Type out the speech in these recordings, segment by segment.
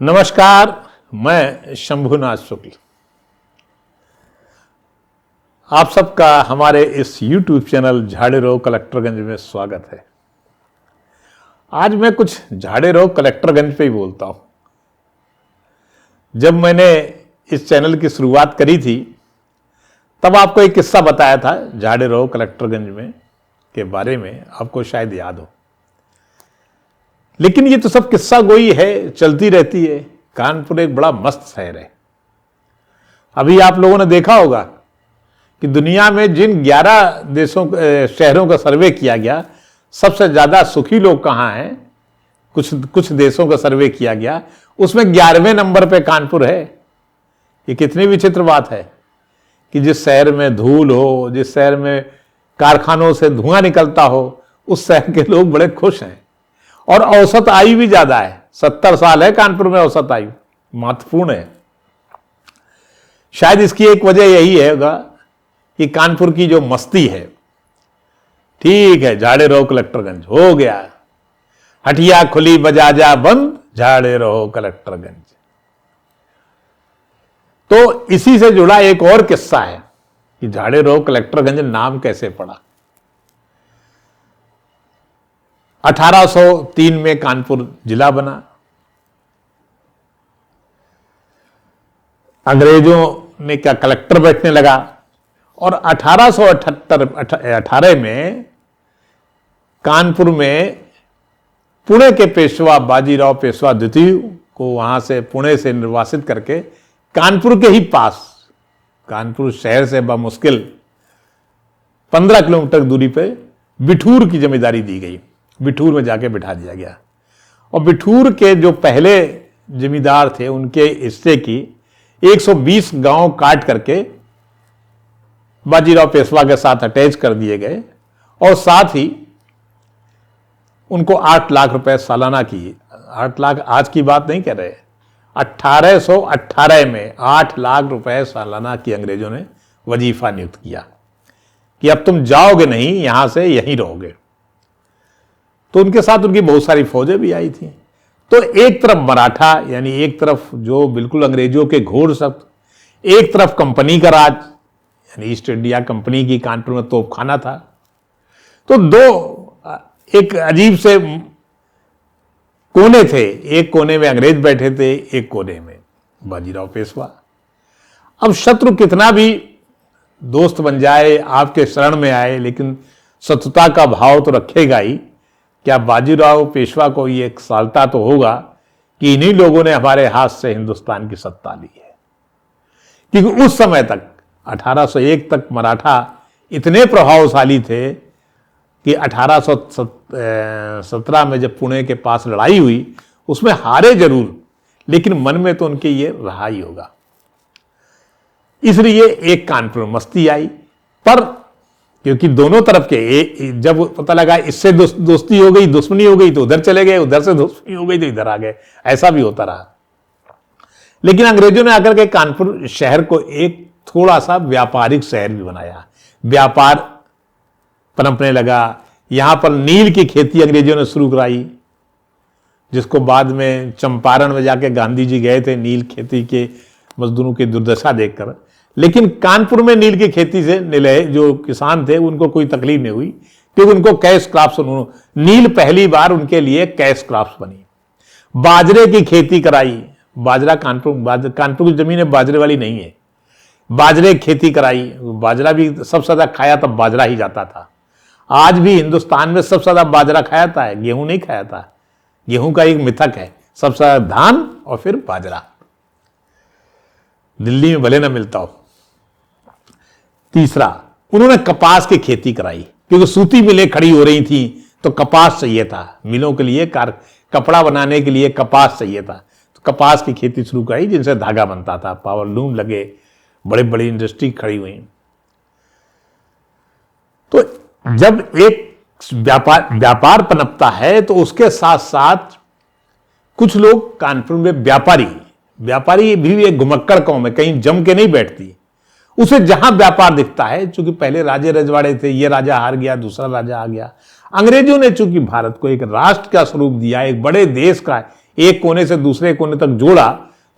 नमस्कार, मैं शंभुनाथ शुक्ल। आप सबका हमारे इस YouTube चैनल झाड़ेरो कलेक्टरगंज में स्वागत है। आज मैं कुछ झाड़ेरो कलेक्टरगंज पे ही बोलता हूं। जब मैंने इस चैनल की शुरुआत करी थी तब आपको एक किस्सा बताया था झाड़ेरो कलेक्टरगंज में के बारे में, आपको शायद याद हो। लेकिन ये तो सब किस्सा गोई है, चलती रहती है। कानपुर एक बड़ा मस्त शहर है। अभी आप लोगों ने देखा होगा कि दुनिया में जिन 11 देशों शहरों का सर्वे किया गया, सबसे ज्यादा सुखी लोग कहाँ हैं, कुछ देशों का सर्वे किया गया, उसमें 11वें नंबर पे कानपुर है। ये कितनी विचित्र बात है कि जिस शहर में धूल हो, जिस शहर में कारखानों से धुआं निकलता हो, उस शहर के लोग बड़े खुश हैं। और औसत आयु भी ज्यादा है, 70 साल है कानपुर में औसत आयु, महत्वपूर्ण है। शायद इसकी एक वजह यही है कि कानपुर की जो मस्ती है। ठीक है, झाड़ेरो कलेक्टरगंज हो गया, हटिया खुली बजाजा बंद, झाड़ेरो कलेक्टरगंज। तो इसी से जुड़ा एक और किस्सा है कि झाड़ेरो कलेक्टरगंज नाम कैसे पड़ा। 1803 में कानपुर जिला बना। अंग्रेजों ने क्या कलेक्टर बैठने लगा और 1878 में कानपुर में पुणे के पेशवा बाजीराव पेशवा द्वितीय को वहां से पुणे से निर्वासित करके कानपुर के ही पास, कानपुर शहर से बमुश्किल 15 किलोमीटर दूरी पे बिठूर की जमींदारी दी गई। बिठूर में जाके बिठा दिया गया और बिठूर के जो पहले जमींदार थे उनके हिस्से की 120 गांव काट करके बाजीराव पेशवा के साथ अटैच कर दिए गए और साथ ही उनको 8 लाख रुपए सालाना की, 8 लाख आज की बात नहीं कह रहे, 1818 में 8 लाख रुपए सालाना की अंग्रेजों ने वजीफा नियुक्त किया कि अब तुम जाओगे नहीं, यहां से यहीं रहोगे। तो उनके साथ उनकी बहुत सारी फौजें भी आई थी। तो एक तरफ मराठा, यानी एक तरफ जो बिल्कुल अंग्रेजों के घोर शब्द, एक तरफ कंपनी का राज, यानी ईस्ट इंडिया कंपनी की कानपुर में तोपखाना था। तो दो एक अजीब से कोने थे, एक कोने में अंग्रेज बैठे थे, एक कोने में बाजीराव पेशवा। अब शत्रु कितना भी दोस्त बन जाए, आपके शरण में आए, लेकिन शत्रुता का भाव तो रखेगा ही। क्या बाजीराव पेशवा को ये एक सालता तो होगा कि इन्हीं लोगों ने हमारे हाथ से हिंदुस्तान की सत्ता ली है। क्योंकि उस समय तक 1801 तक मराठा इतने प्रभावशाली थे कि 1817 में जब पुणे के पास लड़ाई हुई उसमें हारे जरूर, लेकिन मन में तो उनके ये रहा ही होगा। इसलिए एक कानपुर मस्ती आई। पर क्योंकि दोनों तरफ के जब पता लगा इससे दोस्ती हो गई, दुश्मनी हो गई, तो उधर चले गए, उधर से दुश्मनी हो गई तो इधर आ गए, ऐसा भी होता रहा। लेकिन अंग्रेजों ने आकर के कानपुर शहर को एक थोड़ा सा व्यापारिक शहर भी बनाया। व्यापार पनपने लगा। यहां पर नील की खेती अंग्रेजों ने शुरू कराई, जिसको बाद में चंपारण में जाके गांधी जी गए थे नील खेती के मजदूरों की दुर्दशा देखकर। लेकिन कानपुर में नील की खेती से निलय जो किसान थे उनको कोई तकलीफ नहीं हुई, क्योंकि उनको कैश क्रॉप्स, नील पहली बार उनके लिए कैश क्रॉप्स बनी। बाजरे की खेती कराई। बाजरा कानपुर की जमीन बाजरे वाली नहीं है। बाजरे की खेती कराई। बाजरा भी सबसे ज्यादा खाया तब बाजरा ही जाता था। आज भी हिंदुस्तान में सबसे ज्यादा बाजरा खाया था, गेहूं नहीं खाया था। गेहूं का एक मिथक है, सबसे ज्यादा धान और फिर बाजरा। दिल्ली में भले ना मिलता हो। तीसरा, उन्होंने कपास की खेती कराई, क्योंकि सूती मिलें खड़ी हो रही थी तो कपास चाहिए था मिलों के लिए, कपड़ा बनाने के लिए कपास चाहिए था। तो कपास की खेती शुरू कराई, जिनसे धागा बनता था। पावर लूम लगे, बड़े बड़ी इंडस्ट्री खड़ी हुई। तो जब एक व्यापार पनपता है तो उसके साथ साथ कुछ लोग कानपुर में व्यापारी भी एक घुमक्कड़ कौम है, कहीं जम के नहीं बैठती। उसे जहां व्यापार दिखता है, चूंकि पहले राजे रजवाड़े थे, ये राजा हार गया, दूसरा राजा आ गया। अंग्रेजों ने चूंकि भारत को एक राष्ट्र का स्वरूप दिया, एक बड़े देश का एक कोने से दूसरे कोने तक जोड़ा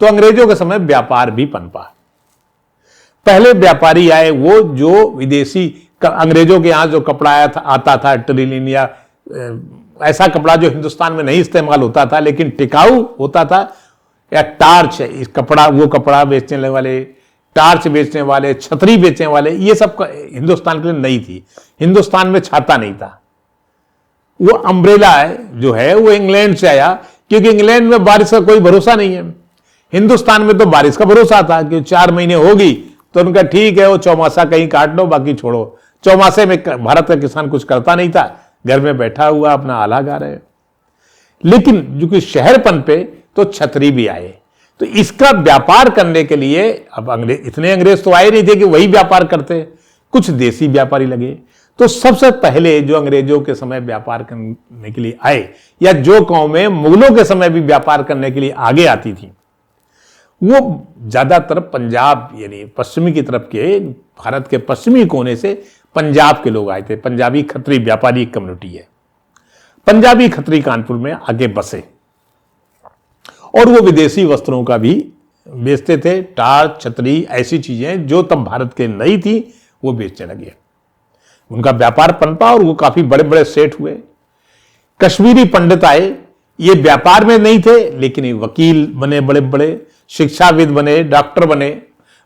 तो अंग्रेजों के समय व्यापार भी पनपा। पहले व्यापारी आए वो जो विदेशी अंग्रेजों के यहां जो कपड़ा आता था ट्रिलिन या ऐसा कपड़ा जो हिंदुस्तान में नहीं इस्तेमाल होता था लेकिन टिकाऊ होता था, या टार्च इस कपड़ा वो कपड़ा बेचने वाले, टार्च बेचने वाले, छतरी बेचने वाले, ये सब हिंदुस्तान के लिए नहीं थी। हिंदुस्तान में छाता नहीं था। वो अम्ब्रेला जो है वो इंग्लैंड से आया, क्योंकि इंग्लैंड में बारिश का कोई भरोसा नहीं है। हिंदुस्तान में तो बारिश का भरोसा था कि 4 महीने होगी तो उनका ठीक है, वो चौमासा कहीं काट लो बाकी छोड़ो। चौमासे में भारत का किसान कुछ करता नहीं था, घर में बैठा हुआ अपना आला गा रहे। लेकिन जो कि शहर पनपे तो छतरी भी आए, तो इसका व्यापार करने के लिए अब इतने अंग्रेज तो आए नहीं थे कि वही व्यापार करते, कुछ देसी व्यापारी लगे। तो सबसे पहले जो अंग्रेजों के समय व्यापार करने के लिए आए, या जो कौमें मुगलों के समय भी व्यापार करने के लिए आगे आती थी, वो ज्यादातर पंजाब यानी पश्चिमी की तरफ के, भारत के पश्चिमी कोने से पंजाब के लोग आए थे। पंजाबी खत्री व्यापारी कम्युनिटी है। पंजाबी खत्री कानपुर में आगे बसे और वो विदेशी वस्त्रों का भी बेचते थे। टार्च, छतरी, ऐसी चीजें जो तब भारत के नई थी वो बेचने लगे। उनका व्यापार पनपा और वो काफी बड़े बड़े सेठ हुए। कश्मीरी पंडित आए, ये व्यापार में नहीं थे लेकिन ये वकील बने, बड़े बड़े शिक्षाविद बने, डॉक्टर बने।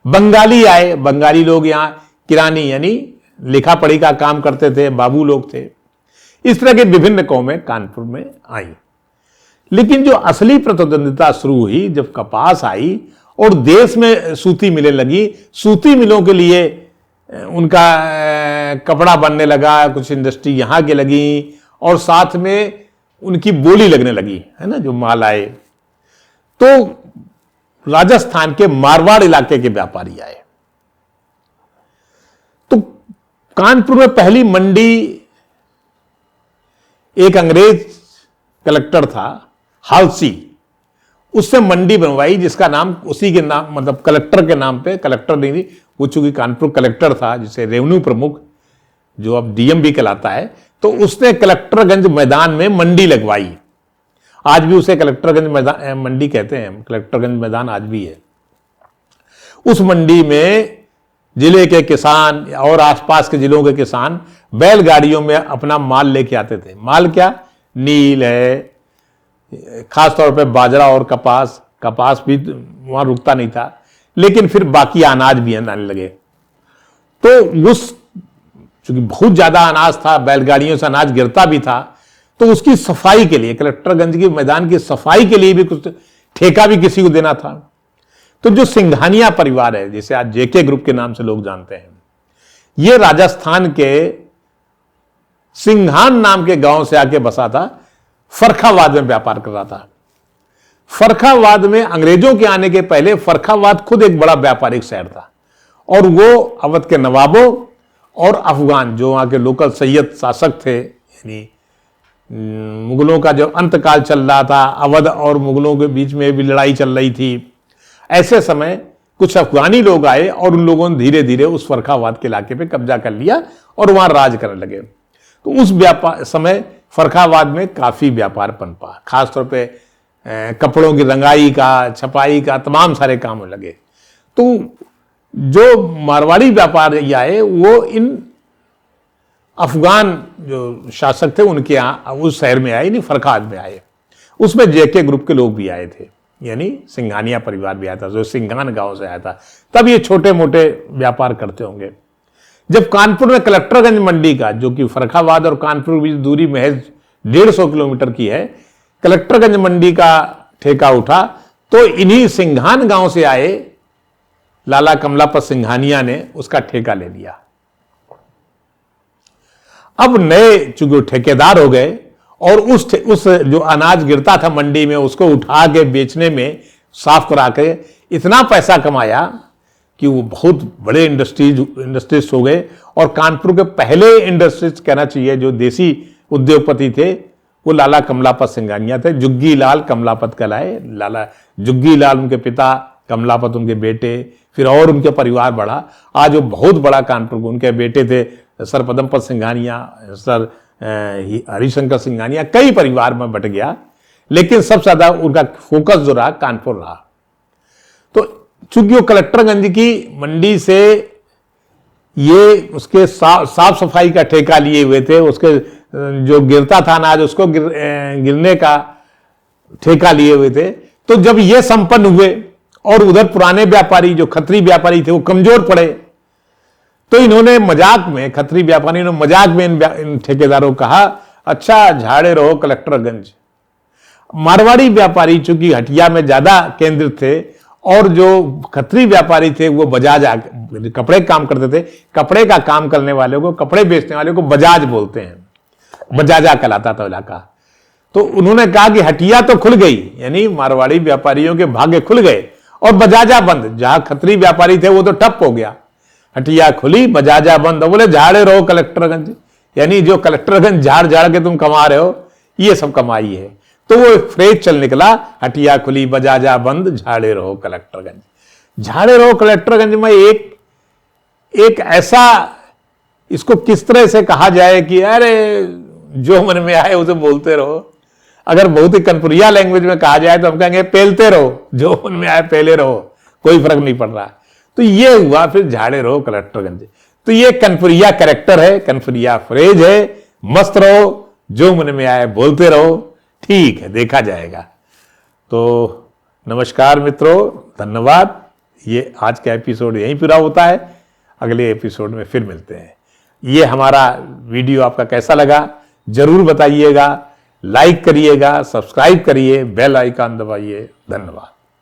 बंगाली आए, बंगाली लोग यहाँ किरानी यानी लिखा पढ़ी का काम करते थे, बाबू लोग थे। इस तरह के विभिन्न कौमें कानपुर में आई। लेकिन जो असली प्रतिद्वंदिता शुरू हुई जब कपास आई और देश में सूती मिलें लगी, सूती मिलों के लिए उनका कपड़ा बनने लगा, कुछ इंडस्ट्री यहाँ के लगी और साथ में उनकी बोली लगने लगी, है ना, जो माल आए। तो राजस्थान के मारवाड़ इलाके के व्यापारी आए। तो कानपुर में पहली मंडी एक अंग्रेज कलेक्टर था हालसी, उससे मंडी बनवाई जिसका नाम उसी के नाम, मतलब कलेक्टर के नाम पे, कलेक्टर नहीं थी वो, चूंकि कानपुर कलेक्टर था जिसे रेवेन्यू प्रमुख जो अब डीएम भी कहलाता है, तो उसने कलेक्टरगंज मैदान में मंडी लगवाई। आज भी उसे कलेक्टरगंज मैदान मंडी कहते हैं, कलेक्टरगंज मैदान आज भी है। उस मंडी में जिले के किसान और आसपास के जिलों के किसान बैलगाड़ियों में अपना माल लेके आते थे। माल क्या, नील है, खासतौर पे बाजरा और कपास, कपास भी वहां रुकता नहीं था, लेकिन फिर बाकी अनाज भी आने लगे। तो उस चूंकि बहुत ज्यादा अनाज था, बैलगाड़ियों से अनाज गिरता भी था, तो उसकी सफाई के लिए, कलेक्टरगंज के मैदान की सफाई के लिए भी कुछ ठेका भी किसी को देना था। तो जो सिंघानिया परिवार है, जिसे आज जेके ग्रुप के नाम से लोग जानते हैं, ये राजस्थान के सिंघान नाम के गांव से आके बसा था। फरखावाद में व्यापार कर रहा था। फरखावाद में अंग्रेजों के आने के पहले फरखावाद खुद एक बड़ा व्यापारिक शहर था और वो अवध के नवाबों और अफगान जो वहां के लोकल सैयद शासक थे, यानी मुगलों का जो अंतकाल चल रहा था, अवध और मुगलों के बीच में भी लड़ाई चल रही थी, ऐसे समय कुछ अफगानी लोग आए और उन लोगों ने धीरे धीरे उस फरखावाद के इलाके पे कब्जा कर लिया और वहां राज करने लगे। तो उस व्यापार समय फरखावाद में काफी व्यापार पनपा, खासतौर पे कपड़ों की रंगाई का, छपाई का, तमाम सारे काम होने लगे। तो जो मारवाड़ी व्यापारी आए वो इन अफगान जो शासक थे उनके यहाँ उस शहर में आए, यानी फरखावाद में आए। उसमें जेके ग्रुप के लोग भी आए थे, यानी सिंघानिया परिवार भी आया था जो सिंघान गांव से आया था। तब ये छोटे मोटे व्यापार करते होंगे। जब कानपुर में कलेक्टरगंज मंडी का, जो कि फरखावाद और कानपुर के बीच दूरी महज 150 किलोमीटर की है, कलेक्टरगंज मंडी का ठेका उठा तो इन्हीं सिंघान गांव से आए लाला कमलापत सिंघानिया ने उसका ठेका ले लिया। अब नए चूंकि ठेकेदार हो गए और उस जो अनाज गिरता था मंडी में उसको उठा के बेचने में, साफ करा के इतना पैसा कमाया कि वो बहुत बड़े इंडस्ट्रीज हो गए। और कानपुर के पहले इंडस्ट्रीज कहना चाहिए जो देसी उद्योगपति थे वो लाला कमलापत सिंघानिया थे। जुग्गी लाल कमलापत कहलाए। लाला जुग्गी लाल उनके पिता, कमलापत उनके बेटे, फिर और उनके परिवार बढ़ा। आज वो बहुत बड़ा कानपुर, उनके बेटे थे सर पदमपत सिंघानिया, सर हरिशंकर सिंघानिया, कई परिवार में बट गया। लेकिन सबसे ज्यादा उनका फोकस जो रहा कानपुर रहा। तो चूंकि वो कलेक्टरगंज की मंडी से ये उसके साफ सफाई का ठेका लिए हुए थे, उसके जो गिरता था अनाज उसको गिरने का ठेका लिए हुए थे। तो जब ये संपन्न हुए और उधर पुराने व्यापारी जो खत्री व्यापारी थे वो कमजोर पड़े, तो इन्होंने मजाक में, खत्री व्यापारी ने मजाक में इन ठेकेदारों को कहा, अच्छा झाड़े रहो कलेक्टरगंज। मारवाड़ी व्यापारी चूंकि हटिया में ज्यादा केंद्रित थे और जो खत्री व्यापारी थे वो बजाज कपड़े काम करते थे, कपड़े का काम करने वाले को, कपड़े बेचने वाले को बजाज बोलते हैं, बजाजा कहलाता था इलाका। तो उन्होंने कहा कि हटिया तो खुल गई, यानी मारवाड़ी व्यापारियों के भाग्य खुल गए और बजाजा बंद। जहां खत्री व्यापारी थे वो तो ठप हो गया, हटिया खुली बजाजा बंद। बोले झाड़े रहो कलेक्टरगंज, यानी जो कलेक्टरगंज झाड़ झाड़ के तुम कमा रहे हो ये सब कमाई है। तो वो फ्रेज चल निकला, हटिया खुली बजाजा बंद, झाड़े रहो कलेक्टरगंज। झाड़े रहो कलेक्टरगंज में एक ऐसा, इसको किस तरह से कहा जाए कि अरे जो मन में आए उसे बोलते रहो। अगर बहुत ही कनपुरिया लैंग्वेज में कहा जाए तो हम कहेंगे पेलते रहो, जो मन में आए पेले रहो, कोई फर्क नहीं पड़ रहा। तो ये हुआ फिर झाड़े रहो कलेक्टरगंज। तो ये कनपुरिया कैरेक्टर है, कनपुरिया फ्रेज है, मस्त रहो, जो मन में आए बोलते रहो, ठीक है, देखा जाएगा। तो नमस्कार मित्रों, धन्यवाद। ये आज का एपिसोड यहीं पूरा होता है, अगले एपिसोड में फिर मिलते हैं। ये हमारा वीडियो आपका कैसा लगा जरूर बताइएगा, लाइक करिएगा, सब्सक्राइब करिए, बेल आइकन दबाइए। धन्यवाद।